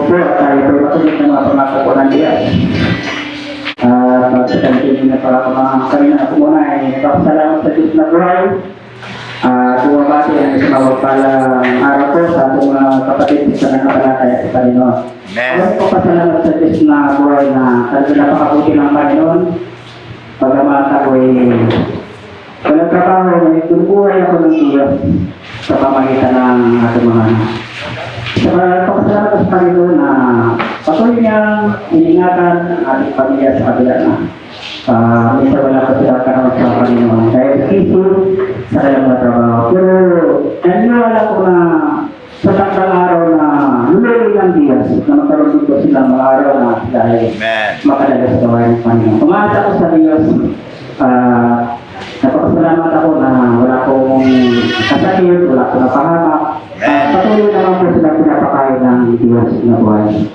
po at tayo po matuloy ng mga pangako po ng Diyos. Magsasantin na para mga kanina ako muna ay nagpapasalamat sa Diyos na buhay. Bumabati ang isang mawagpalang araw po sa ating mga kapatid sa nakapalataya sa Panginoon. Ako po pasalamat sa Diyos na buhay na talaga napakabuti ng Panginoon. Pagamat ako ay walang trabaho, ay buhay ako ng Diyos sa pamagitan ng ating mga anak. Pasalamat sa Panginoon na patuloy niyang iningatan ang ating pamilya sa kabila na minsan wala pa sila karawat sa Panginoon dahil sa isip sa kanyang mga trabaho. Pero naniniwala ko na sa takdang araw na lulili ng Diyos na magkaroon dito sila mga araw na sila ay makadala sa gawain ng Panginoon. Umaasa ko sa Diyos, napakasalamat ako na wala akong kasakit, wala akong napahamak. Patuloy naman po sila pinapakain ng Diyos na buhay.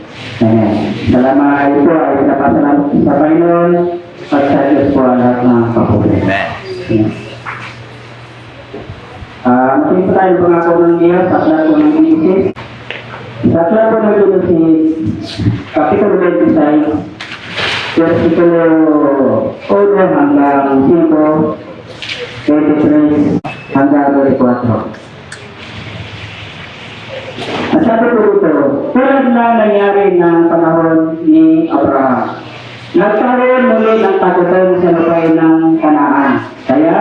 Salamat ito ay pinapasalamat sa Panginoon at sa Diyos po ang lahat ng papuri. Makinig po tayo pangako ng Diyos at lahat po ng inisip. Sa lahat po ng Genesis, Kapitulo 26, versikulo 1 hanggang 5, 23 hanggang 24. At sabi ko dito, tulad na nangyari ng panahon ni Abraham. Nagkaroon muli ng tagutan sa lupain ng Kanaan. Kaya,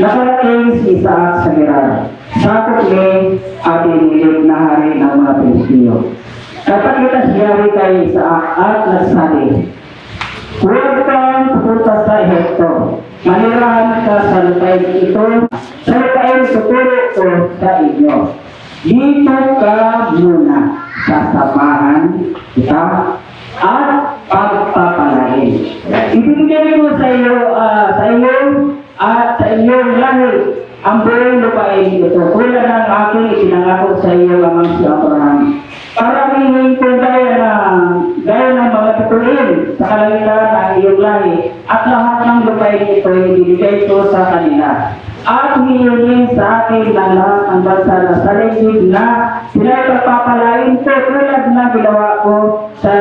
nakarating si Isaac sa Gerar. Sakop ni Abimelech na hari ng mga Pilisteo. Napakita si Yahweh kay Isaac at nagsabi, huwag kang pupunta sa Ehipto. Manirahan ka sa lupain ito. Sa lupain tuturo ko sa inyo. Dito ka muna, sasamahan kita at pagpapalain. Ibigay ko sa iyo at sa iyong lahi ang buong lupain ito. Tulad ng aking itinangako sa iyo amang si Abraham. Paramihin ko gaya ng mga tutuin sa kalangitan ng iyong lahi at lahat ng lupain ito ibigay ko sa kanila. At hihingin sa akin ng lahat ang bansa na sa legib na sila pagpapalain ko tulad na ginawa ko sa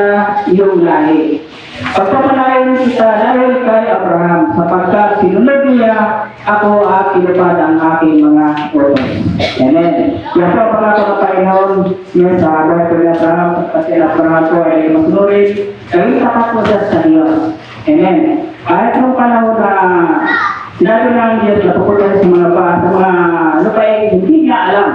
iyong lahi. Pagpapalain kita dahil kay Abraham sapagkat sinunod niya ako at pinupad ang aking mga utos. Amen. Yan po pangako ng Panginoon niya sa buhay ko ni Abraham kasi Abraham ko ay masunurin kaya tapat mo siya sa Diyos. Amen. Kahit nung panahon na sinabi ng Diyos na pupunta sa mga lupain, hindi niya alam.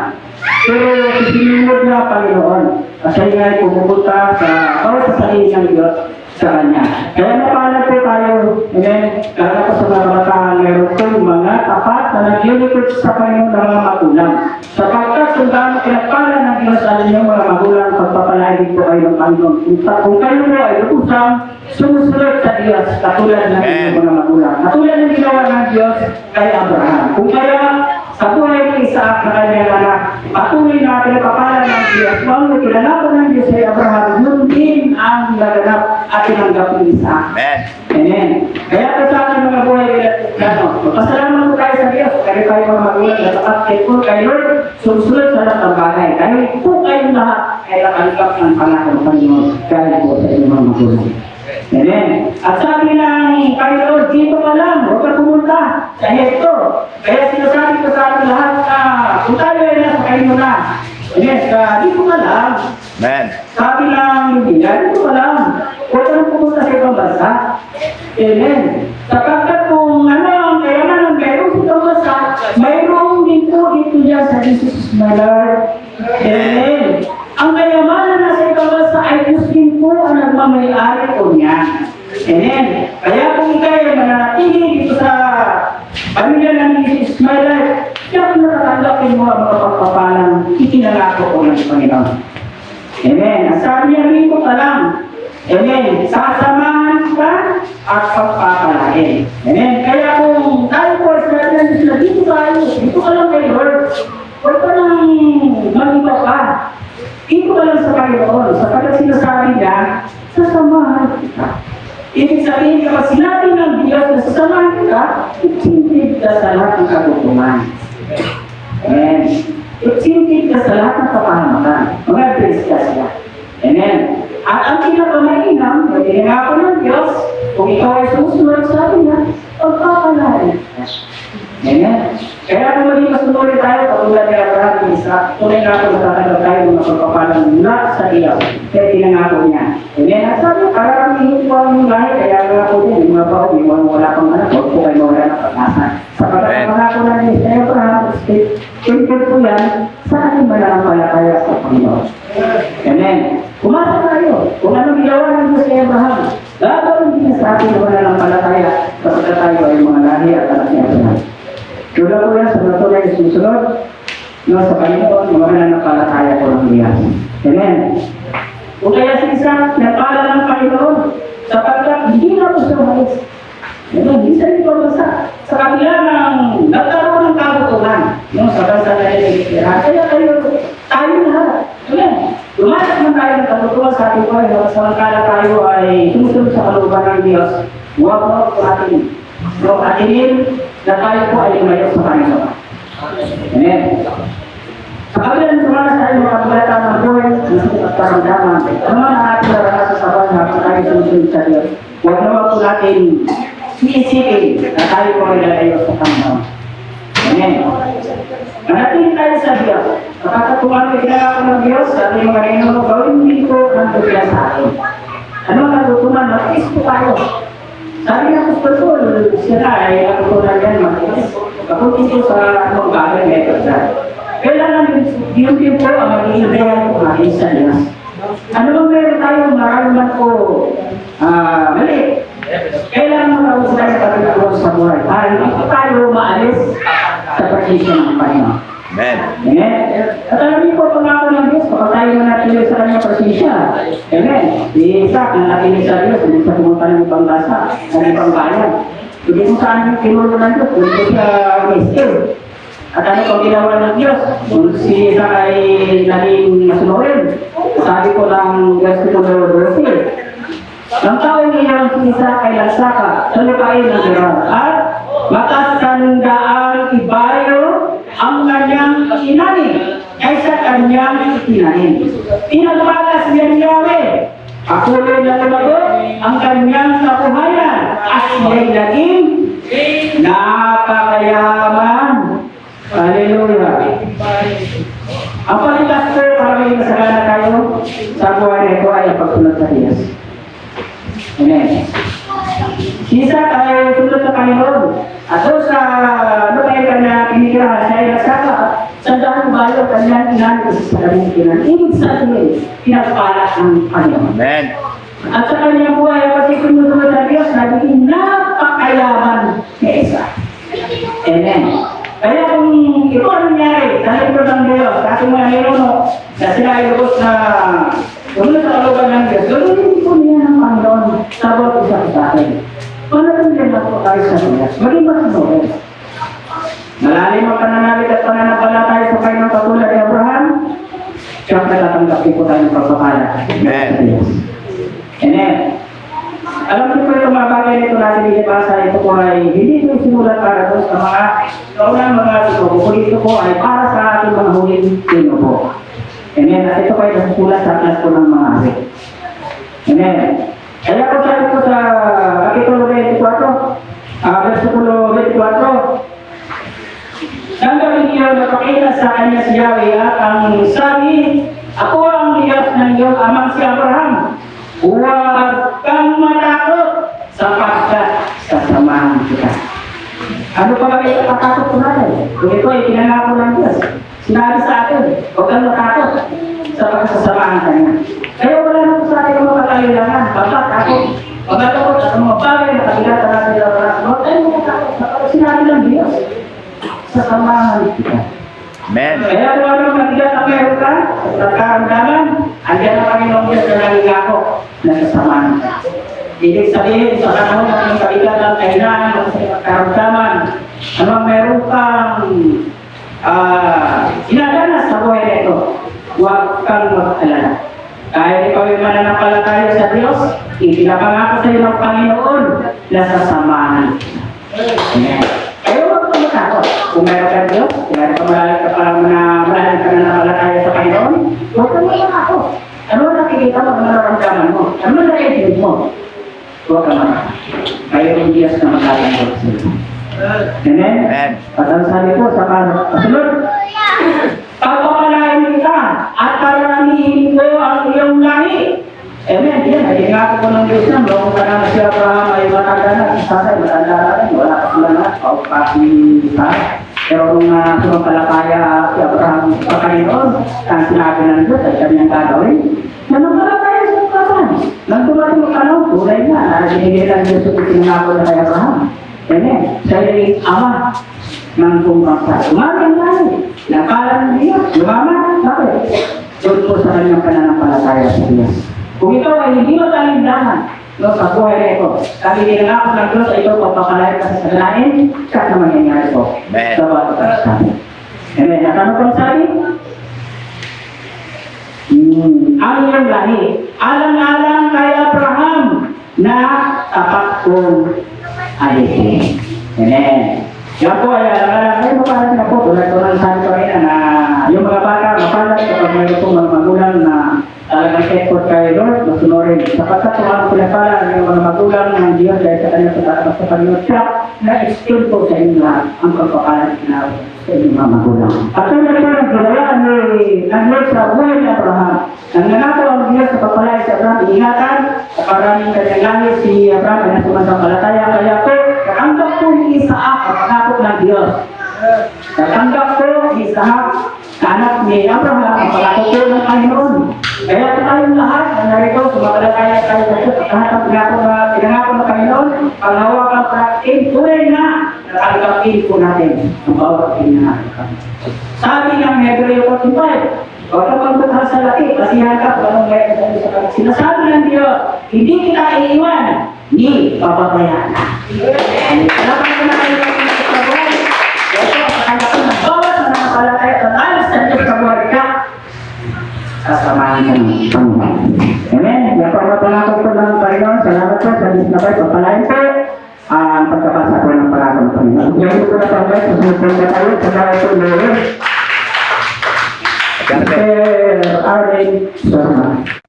Pero sinunod na Panginoon. Kasi nga ay pupunta sa bawat sarili ng Diyos sa Kanya. Kaya napahalag po tayo, amen, kaya po sa mga kabataan, meron pong mga tapat na naglilipot sa Panginoon ng mga magulang. Sapagkat kung gaano pinagpala ng Diyos sa inyong mga magulang, pagpapalain po kayo ng Panginoon. Kung kayo po ay lupusang sumusunod sa Diyos, katulad ng inyong mga magulang. Katulad ng ginawa ng Diyos kay Abraham. Kung kaya, sa buhay ni Isaac na kanyang anak, patuloy na pinapapala ng Diyos. Nung kinalapan ng Diyos kay Abraham, yun din ang naganap at tinanggap ni Isaac. Amen. Kaya po sa ating mga buhay, pasalamat po tayo sa Diyos. Kaya tayo mga magulang na tapat po kayo sumusunod sa lahat ng bagay. Dahil po kayong lahat ay nakalipap ng pangako ng Panginoon. Kaya po sa inyong mga magulang. Amen. At sabi ng Panginoon, dito ka lang, huwag ka pumunta sa Ehipto. Kaya sinasabi ko sa ating lahat na kung tayo ay nasa kayo na. Amen. Dito ka lang. Amen. Sabi ng Biblia, dito ka lang. Huwag ka pumunta sa ibang bansa. Amen. Sapagkat kung ano ang kayaman ng meron sa ibang bansa, mayroong din po dito dyan sa Jesus my Lord. Amen. Ang kayamanan na sa ibang bansa ay Diyos din po ang nagmamayari ko niyan. Amen. Kaya kung kayo mananatili dito sa pamilya ng Jesus my Lord, kaya kung natatanggapin mo ang mga pagpapalang itinangako ko ng Panginoon. Amen. Ang sabi niya rito ka lang. Amen. Sasamahan ka at pagpapalain. Amen. Kaya kung tayo po sa natin sila, dito ka lang kay Lord. Huwag ka lang mag-iba pa. Dito ka lang sa Panginoon. Sapagkat sinasabi niya, sasamahan kita. Ibig sabihin kapag sinabi ng Diyos na sasamahan kita, itintid ka sa lahat ng kagutuman. Amen. Itintid ka sa lahat ng kapahamakan. Mga Diyos ka siya. Amen. At ang pinakamainam, pinangako ng Diyos, kung ikaw ay susunod sa akin niya, pagpapalain. Amen. Kaya kung maging masunurin tayo, katulad ni Abraham, Isaac, tunay nga ako natatanggap tayo ng pagpapalang mula sa iyo. Kaya pinangako niya. Amen. At sabi, karamihin ko ang lahi, kaya nga ako din, yung mga bago, yung wala pang anak, huwag po kayo mawala ng pag-asa. Sapagat ang pangako na ni Abraham, simple po yan, sa ating mananampalataya sa Panginoon. Amen. Umasa tayo. Kung anong ginawa ng Diyos kay Abraham, gagawin din sa ating mananampalataya kapag tayo ay mga lahi at anak ni Abraham. Tula ko yan sa mga tulay na susunod, no, sa Panginoon, mga mananampalataya ko ng Diyos. Amen. Kung kaya si Isaac, napala ng Panginoon, sapagkat hindi na po siya umalis. Amen. Hindi siya nito sa kabila ng nagkaroon ng kagutulan, no, sa bansa na nilitira. Kaya tayo lahat. Amen. Lumatak man tayo ng kagutulan sa ating buhay, samantala tayo ay sumusunod sa kalooban ng Diyos. Huwag mo po ating atinin na tayo po ay lumayo sa Panginoon. Amen. Sa kabila ng tumalas tayo makabalatan ng buhay, isip at karamdaman, ano man ang ating naranasan sa buhay habang tayo sumusunod sa Diyos. Huwag naman po natin iisipin na tayo po ay lalayo sa Panginoon. Amen. Manatili tayo sa Diyos. Kapag kung ginagawa ng Diyos, sa ating mga Panginoon, gawin din ko ang tugilan sa atin. Ano ang natutunan? Mag-is po tayo. Sabi ng Apostol, sila ay natutunan yan mag-is. Kapag ito sa anong bagay method na. Kailangan yun din po ang magiging real po natin sa Diyos. Ano bang meron tayo maraming po mali? Kailangan magawin tayo sa pagkakaroon sa buhay para hindi tayo maalis sa presensya ng Panginoon. Amen. Amen. At alam niyo po, pangako ng Diyos, kapag tayo manatili sa kanyang presensya. Amen. Si Isaac, nanatili sa Diyos, hindi sa pumunta ng ibang bansa, ng ibang bayan. Hindi kung saan yung tinulo ng Diyos, hindi siya miskin. At ano pang ginawa ng Diyos? Kung si Isaac ay naging masunurin, sabi ko ng versikulo 12, ang taong ilang si Isaac ay lagsaka sa lupain ng Gerar at matatandaang ibayo ang kanyang inanin kaysa kanyang itinanin. Pinagpalas niya ni Yahweh, patuloy na lumago ang kanyang kabuhayan at siya'y naging napakayaman. Hallelujah. Ang palitas ko para may masagana tayo sa buhay na ito ay ang pagsunod sa Diyos. Amen. Si Isaac ay sunod sa Panginoon. At doon sa lupain kanya pinitirahan, siya ay nagsaka sa daan bayo kanyang inanin sa kanyang kinan. Ibig sabihin, pinagpala ng Panginoon. Amen. At sa kanyang buhay, kasi sunod sa Diyos, naging napakayaman ni Isaac. Amen. Kaya kung ito ang nangyari sa libro ng Diyos, sa ating mga ninuno, na sila ay lubos na sumunod sa kalooban ng Diyos, gawin po niya ng Panginoon sa bawat isa sa atin. Manatili lang po tayo sa Diyos. Maging masunurin. Malalim ang pananalig at pananampalataya sa Panginoon katulad ni Abraham, siyempre tatanggapin po tayo ng pagpapala. Amen. Amen. Alam niyo po itong mga bagay nito natin binibasa, ito po ay hindi ito simulat para doon sa mga kaunang mga tinubo. Kung ito po ay para sa ating mga huling tinubo. Amen. At ito po ay nasusulat sa aklat po ng mga hari. Amen. Kaya po sabi po sa Kapitulo 24, versikulo 24, nang gawin niyo napakita sa kanya si Yahweh at ang sabi, ako ang Diyos ng iyong amang si Abraham. Huwag kang matakot sapagkat sasamahan kita. Ano pa ba kayo matakot ko natin? Kung ito ay pinangako ng Diyos, sinabi sa atin, huwag kang matakot sapagkat sasamahan ka niya. Kaya wala na po sa atin ang mga kailangan. Babat ako, magatakot at mga bagay na kabilatan natin ng oras. Huwag tayo matakot sapagkat sinabi ng Diyos, sasamahan kita. Amen. Kaya kung ano mabigat ang meron ka, nagkaramdaman, andyan ang Panginoon Diyos na nangingako na sasamahan ka. Ibig sabihin, sa panahon ng kabigat ang kailangan, sa nagkaramdaman, anong meron kang sinadanas sa buhay na ito, huwag kang mag-alala. Kahit ikaw ay mananampalataya sa Diyos, ipinapangako sa iyo ng Panginoon na sasamahan ka. Amen. Kaya huwag kang matakot. Kung meron ka Diyos, kung meron ka malalim ka na napalataya sa Panginoon, huwag kang matakot. Ano ang nakikita makikita mo, ano nararamdaman mo. Ano na i-think mo? Huwag ka man. Mayroong Diyos na magtatanggol sa iyo. Amen? Amen. At ang sabi po sa kasunod, pagpapalain kita at pararamihin ko ang iyong lahi. Amen. Yan, ay nga ko ng Diyos na, noong panahon si Abraham ay matanda na, si Sarah ay matanda na rin, wala pa sila na, paupasin kita. Pero nung sumampalataya si Abraham sa Panginoon, ang sinabi ng Diyos ay kanyang gagawin, nanampalataya sa Abraham. Nang dumating ang tanong, tunay na, binigay ng Diyos ang pinangako na kay Abraham. Amen. Siya ay ama ng buong bansa. Umagang lahi, nakala ng Diyos, lumaman, bakit? Doon po sa kanyang pananampalataya sa Diyos. Kung ikaw ay hindi matalindahan, no, sa buhay na ito, sabi ninangako ng Diyos ay ito, pagpapalayan ka sa kasalanan, kat na mangyayari po. Amen. Sa bawat kasasabi. Amen. At ano pong sabi? Ang iyong lahi, alang-alang kay Abraham na tapat kong alipin. Amen. Yan po ay alang-alang kayo, mapalat na po, tulad ko ng sabi ko rin na yung mga bata, mapalat kapag mayroon pong mga magulang na talagang effort kay Lord, masunurin. Sapagkat tumawag ko na pala yung mga magulang ng Diyos dahil sa kanyang pagkakapas sa Panginoon siya, na-extend po sa inyo lahat ang pagpapalad na sa inyong mga magulang. At kung ito ang ginawa ng Lord sa buhay ni Abraham, nang nanako ang Diyos sa pagpapalad sa Abraham, ingatan, sa paraming kanyang langit si Abraham ay nasumasampalataya, kaya po, natanggap po ni Isaac ang pangako ng Diyos. Natanggap po ni Isaac, na anak ni Abraham, ang pangako po ng Panginoon. Kaya tayong lahat na narito, sumapalataya tayo sa Diyos at lahat ang pinangako ng Panginoon, panghawakan natin, tunay na nakaligapin po natin ang bawat pinangako. Sabi ng Hebreo 45, huwag ka pagbatas sa laki, kasihan ka kung anong gaya sa kanila. Sinasabi ng Diyos, hindi kita iiwan, ni papabayaan. Salamat ko na kayo ng sa buhay. Ito, kaya ko ng bawat mananampalataya at alas sa Diyos sa buhay ka. Kasamahan ka ng Panginoon. Amen. Napapapalako po ng Panginoon. Salamat po sa Diyos na kayo. Papalain po ang pagkabasa po ng palako ng Panginoon. Diyan po na pagkabay. Susunod po na tayo. Salamat po, Lord. Sir Arlen Sorma.